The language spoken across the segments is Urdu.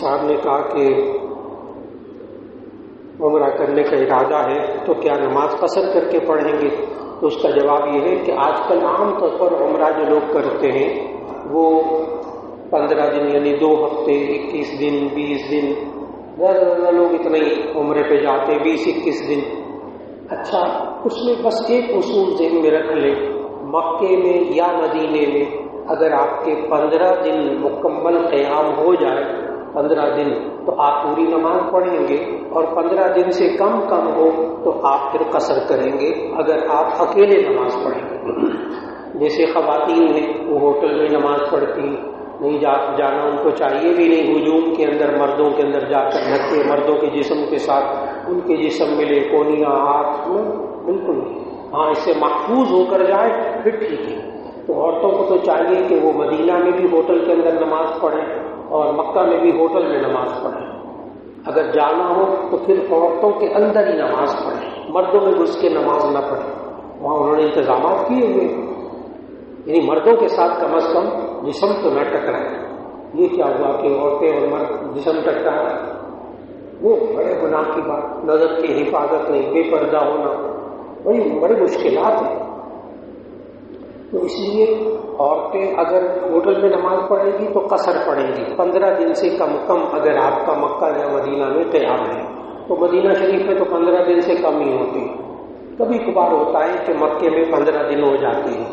صاحب نے کہا کہ عمرہ کرنے کا ارادہ ہے تو کیا نماز قصر کر کے پڑھیں گے؟ تو اس کا جواب یہ ہے کہ آج کل عام طور پر عمرہ جو لوگ کرتے ہیں وہ 15 دن یعنی 2 ہفتے 21 دن 20 دن زیادہ لوگ اتنے ہی عمرے پہ جاتے ہیں 20-21 دن. اچھا اس میں بس ایک اصول ذہن میں رکھ لیں، مکے میں یا مدینے میں اگر آپ کے 15 دن مکمل قیام ہو جائے 15 دن تو آپ پوری نماز پڑھیں گے، اور 15 دن سے کم ہو تو آپ پھر قصر کریں گے اگر آپ اکیلے نماز پڑھیں گے. جیسے خواتین ہیں وہ ہوٹل میں نماز پڑھتی نہیں جانا ان کو چاہیے بھی نہیں، ہجوم کے اندر مردوں کے اندر جا کر دھکے مردوں کے جسم کے ساتھ ان کے جسم ملے کونیاں ہاتھ بالکل نہیں. ہاں اس سے محفوظ ہو کر جائے پھر ٹھیک ہے. تو عورتوں کو تو چاہیے کہ وہ مدینہ میں بھی ہوٹل کے اندر نماز پڑھیں اور مکہ میں بھی ہوٹل میں نماز پڑھیں. اگر جانا ہو تو پھر عورتوں کے اندر ہی نماز پڑھیں، مردوں میں گھس کے نماز نہ پڑھیں. وہاں انہوں نے انتظامات کیے ہوئے، یعنی مردوں کے ساتھ کم از کم جسم تو نہ ٹکرائے. یہ کیا ہوا کہ عورتیں اور مرد جسم ٹکرائے؟ وہ بڑے گناہ کی بات. نظر کی حفاظت نہیں، بے پردہ ہونا بڑی مشکلات ہیں. تو اس لیے عورتیں اگر ہوٹل میں نماز پڑھیں گی تو قصر پڑھیں گی. 15 دن سے کم اگر آپ کا مکہ یا مدینہ میں قیام ہے تو مدینہ شریف میں تو 15 دن سے کم ہی ہوتی. کبھی کبھار ہوتا ہے کہ مکے میں 15 دن ہو جاتے ہیں،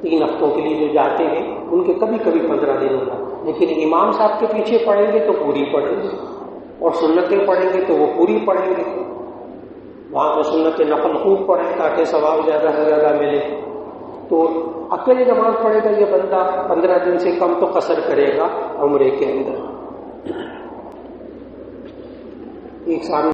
3 ہفتوں کے لیے جو جاتے ہیں ان کے کبھی 15 دن ہو جاتے ہیں. لیکن امام صاحب کے پیچھے پڑھیں گے تو پوری پڑھیں گے، اور سنتیں پڑھیں گے تو وہ پوری پڑھیں گے. وہاں کو سنت نفل خوب پڑھیں تاکہ ثواب زیادہ سے زیادہ ملے. تو اکیلے نماز پڑھے گا یہ بندہ 15 دن سے کم تو قصر کرے گا عمرے کے اندر. ایک سامنے